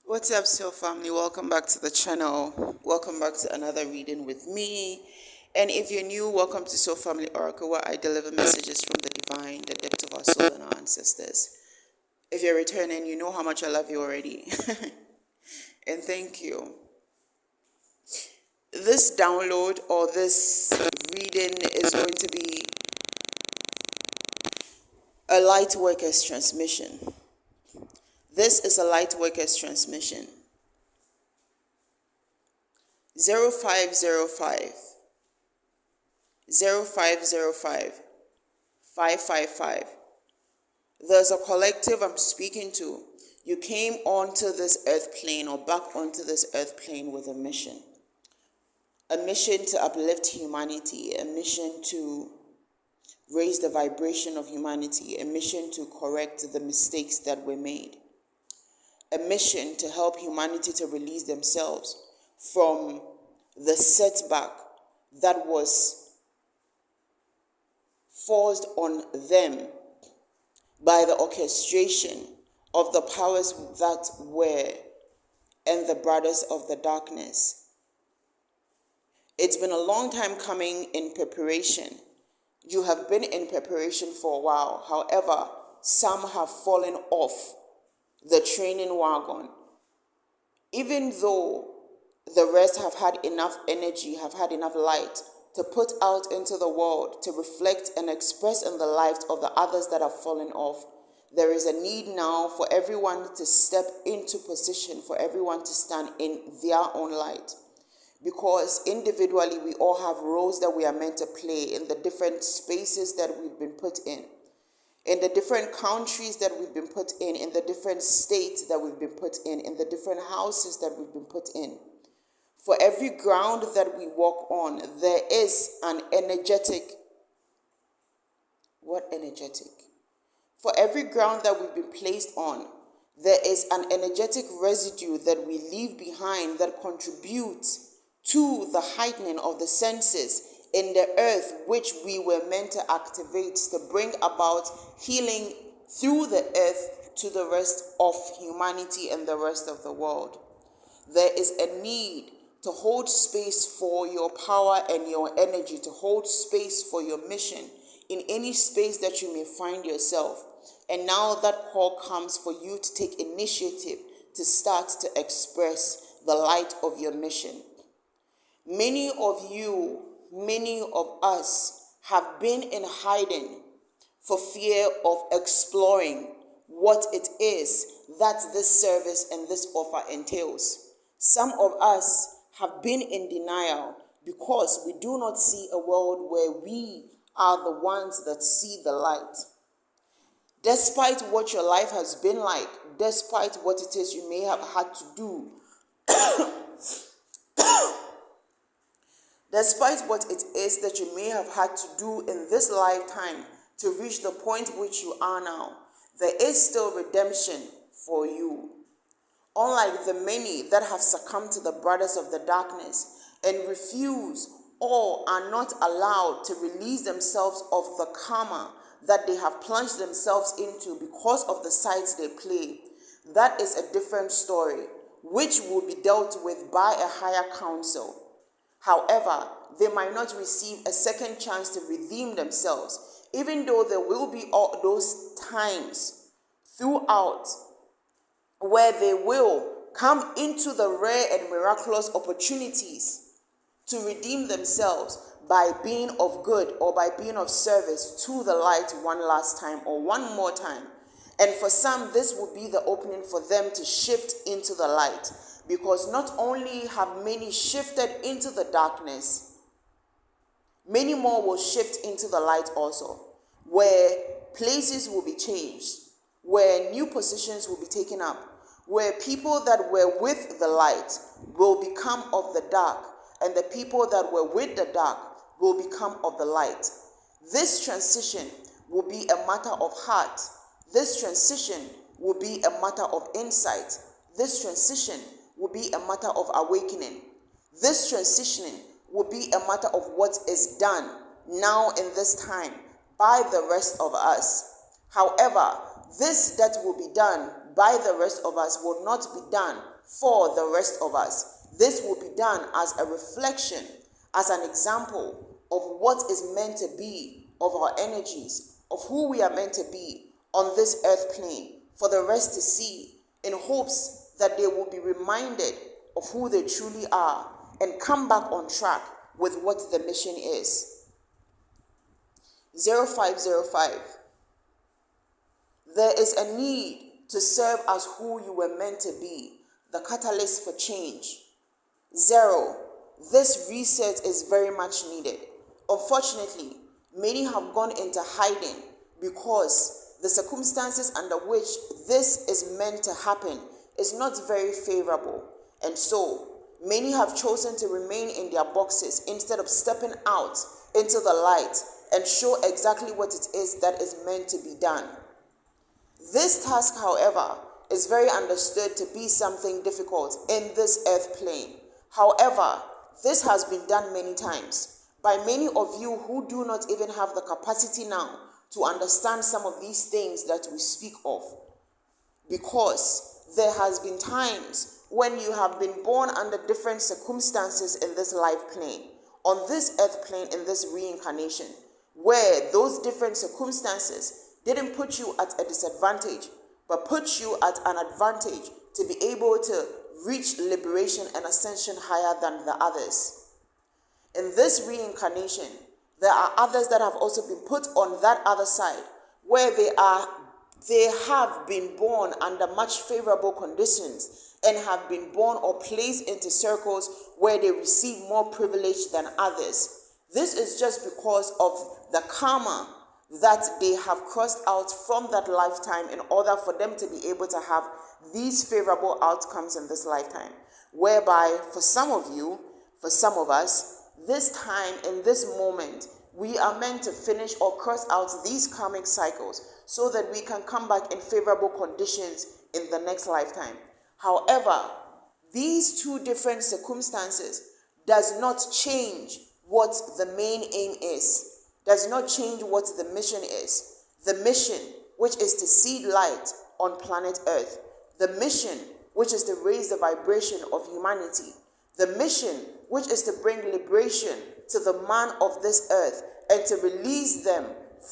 What's up, Soul Family? Welcome back to the channel. Welcome back to another reading with me. And if you're new, welcome to Soul Family Oracle, where I deliver messages from the divine, the depth of our soul and our ancestors. If you're returning, you know how much I love you already. And thank you. This download or this reading is going to be a Lightworkers Transmission. This is a Lightworkers Transmission. 0505 0505 555. There's a collective I'm speaking to. You came onto this earth plane or back onto this earth plane with a mission. A mission to uplift humanity, a mission to raise the vibration of humanity, a mission to correct the mistakes that were made, a mission to help humanity to release themselves from the setback that was forced on them by the orchestration of the powers that were and the brothers of the darkness. It's been a long time coming in preparation. You have been in preparation for a while. However, some have fallen off the training wagon. Even though the rest have had enough energy, have had enough light to put out into the world, to reflect and express in the lives of the others that have fallen off, there is a need now for everyone to step into position, for everyone to stand in their own light. Because individually, we all have roles that we are meant to play in the different spaces that we've been put in the different countries that we've been put in the different states that we've been put in the different houses that we've been put in. For every ground that we walk on, there is an energetic. What energetic? For every ground that we've been placed on, there is an energetic residue that we leave behind that contributes to the heightening of the senses in the earth, which we were meant to activate to bring about healing through the earth to the rest of humanity and the rest of the world. There is a need to hold space for your power and your energy, to hold space for your mission in any space that you may find yourself. And now that call comes for you to take initiative to start to express the light of your mission. Many of us have been in hiding for fear of exploring what it is that this service and this offer entails. Some of us have been in denial because we do not see a world where we are the ones that see the light. Despite what your life has been like, despite what it is you may have had to do, despite what it is that you may have had to do in this lifetime to reach the point which you are now, there is still redemption for you. Unlike the many that have succumbed to the brothers of the darkness and refuse or are not allowed to release themselves of the karma that they have plunged themselves into because of the sides they play, that is a different story, which will be dealt with by a higher council. However, they might not receive a second chance to redeem themselves, even though there will be all those times throughout where they will come into the rare and miraculous opportunities to redeem themselves by being of good or by being of service to the light one last time or one more time. And for some, this will be the opening for them to shift into the light. Because not only have many shifted into the darkness, many more will shift into the light also, where places will be changed, where new positions will be taken up, where people that were with the light will become of the dark, and the people that were with the dark will become of the light. This transition will be a matter of heart. This transition will be a matter of insight. This transition will be a matter of awakening. This transitioning will be a matter of what is done now in this time by the rest of us. However, this that will be done by the rest of us will not be done for the rest of us. This will be done as a reflection, as an example of what is meant to be, of our energies, of who we are meant to be on this earth plane, for the rest to see, in hopes that they will be reminded of who they truly are and come back on track with what the mission is. 0505. There is a need to serve as who you were meant to be, the catalyst for change. 0. This reset is very much needed. Unfortunately, many have gone into hiding because the circumstances under which this is meant to happen is not very favorable. And so, many have chosen to remain in their boxes instead of stepping out into the light and show exactly what it is that is meant to be done. This task, however, is very understood to be something difficult in this earth plane. However, this has been done many times by many of you who do not even have the capacity now to understand some of these things that we speak of. Because there has been times when you have been born under different circumstances in this life plane, on this earth plane, in this reincarnation, where those different circumstances didn't put you at a disadvantage, but put you at an advantage to be able to reach liberation and ascension higher than the others. In this reincarnation, there are others that have also been put on that other side, where they have been born under much favorable conditions and have been born or placed into circles where they receive more privilege than others. This is just because of the karma that they have crossed out from that lifetime in order for them to be able to have these favorable outcomes in this lifetime. Whereby, for some of you, for some of us, this time, in this moment, we are meant to finish or cross out these karmic cycles so that we can come back in favorable conditions in the next lifetime. However, these two different circumstances does not change what the main aim is, does not change what the mission is. The mission, which is to seed light on planet Earth. The mission, which is to raise the vibration of humanity. The mission, which is to bring liberation to the man of this earth and to release them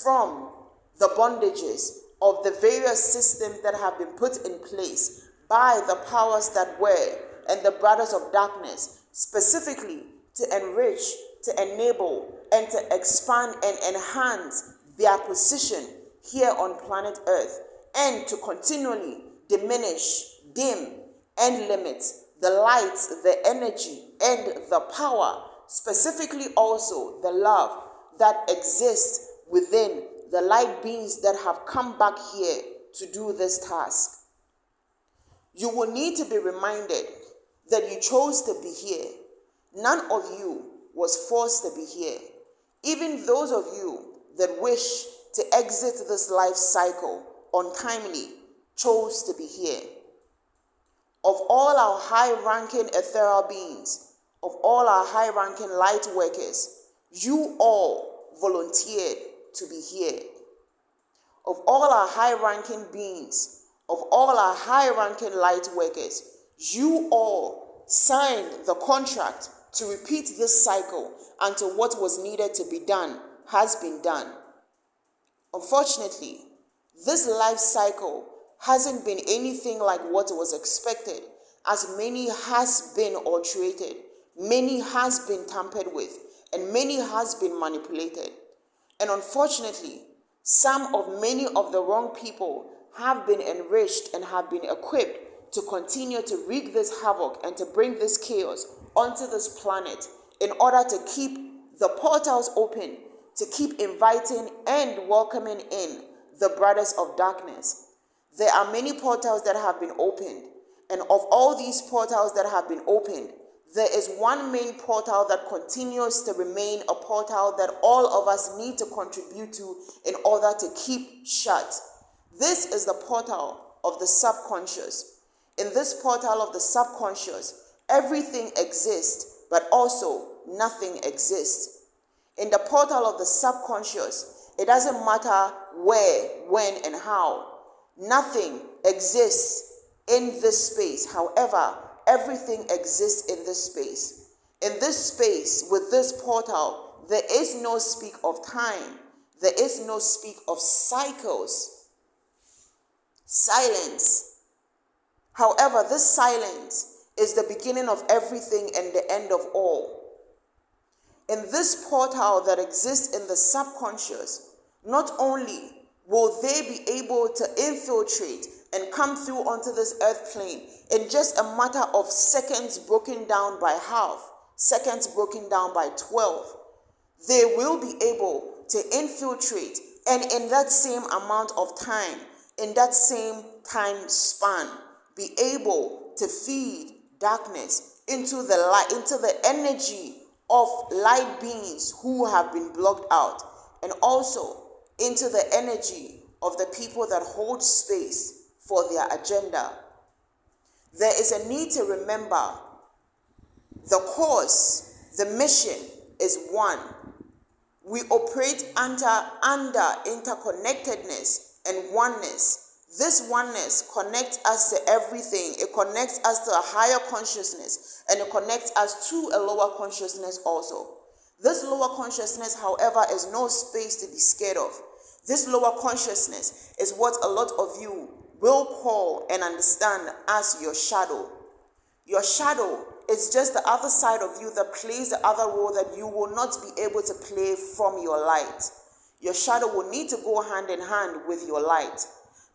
from the bondages of the various systems that have been put in place by the powers that were and the brothers of darkness, specifically to enrich, to enable, and to expand and enhance their position here on planet Earth, and to continually diminish, dim, and limit the light, the energy, and the power, specifically also the love that exists within the light beings that have come back here to do this task. You will need to be reminded that you chose to be here. None of you was forced to be here. Even those of you that wish to exit this life cycle untimely chose to be here. Of all our high-ranking ethereal beings, of all our high-ranking light workers, you all volunteered to be here. Of all our high-ranking beings, of all our high-ranking light workers, you all signed the contract to repeat this cycle until what was needed to be done has been done. Unfortunately, this life cycle hasn't been anything like what was expected, as many has been alterated, many has been tampered with, and many has been manipulated. And unfortunately, some of many of the wrong people have been enriched and have been equipped to continue to wreak this havoc and to bring this chaos onto this planet in order to keep the portals open, to keep inviting and welcoming in the brothers of darkness. There are many portals that have been opened, and of all these portals that have been opened, there is one main portal that continues to remain a portal that all of us need to contribute to in order to keep shut. This is the portal of the subconscious. In this portal of the subconscious, everything exists, but also nothing exists. In the portal of the subconscious, it doesn't matter where, when, and how. Nothing exists in this space. However, everything exists in this space. In this space, with this portal, there is no speak of time. There is no speak of cycles. Silence. However, this silence is the beginning of everything and the end of all. In this portal that exists in the subconscious, not only will they be able to infiltrate and come through onto this earth plane in just a matter of seconds broken down by half, seconds broken down by 12, they will be able to infiltrate and in that same amount of time, in that same time span, be able to feed darkness into the light, into the energy of light beings who have been blocked out, and also into the energy of the people that hold space for their agenda. There is a need to remember the cause, the mission is one. We operate under interconnectedness and oneness. This oneness connects us to everything. It connects us to a higher consciousness, and it connects us to a lower consciousness also. This lower consciousness, however, is no space to be scared of. This lower consciousness is what a lot of you will call and understand as your shadow. Your shadow is just the other side of you that plays the other role that you will not be able to play from your light. Your shadow will need to go hand in hand with your light.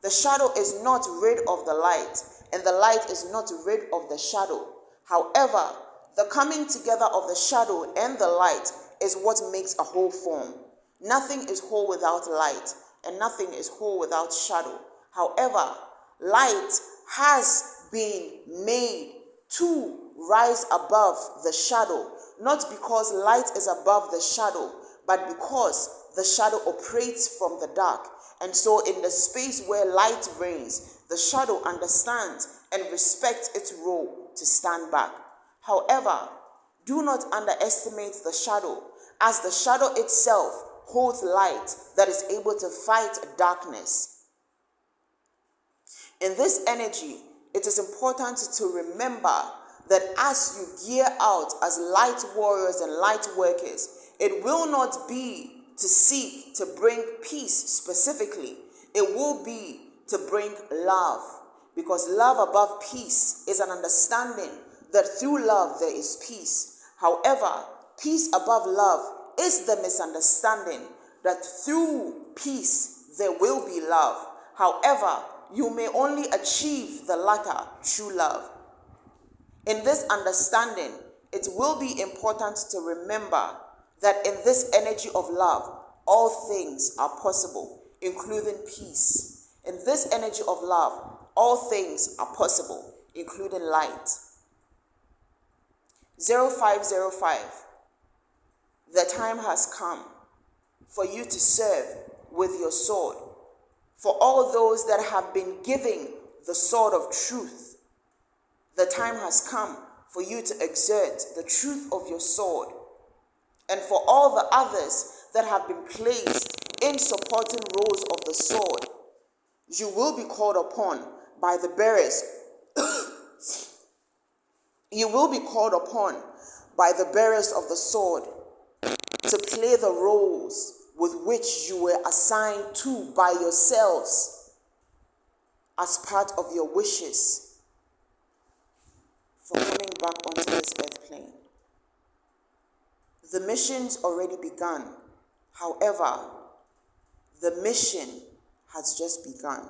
The shadow is not rid of the light, and the light is not rid of the shadow. However, the coming together of the shadow and the light is what makes a whole form. Nothing is whole without light, and nothing is whole without shadow. However, light has been made to rise above the shadow, not because light is above the shadow, but because the shadow operates from the dark. And so in the space where light reigns, the shadow understands and respects its role to stand back. However, do not underestimate the shadow, as the shadow itself holds light that is able to fight darkness. In this energy, it is important to remember that as you gear out as light warriors and light workers, it will not be to seek to bring peace specifically. It will be to bring love, because love above peace is an understanding that through love there is peace. However, peace above love is the misunderstanding that through peace there will be love. However, you may only achieve the latter through love. In this understanding, it will be important to remember that in this energy of love, all things are possible, including peace. In this energy of love, all things are possible, including light. 0505, the time has come for you to serve with your sword. For all those that have been giving the sword of truth, the time has come for you to exert the truth of your sword. And for all the others that have been placed in supporting roles of the sword, you will be called upon by the bearers. You will be called upon by the bearers of the sword to play the roles with which you were assigned to by yourselves as part of your wishes for coming back onto this earth plane. The mission's already begun. However, the mission has just begun.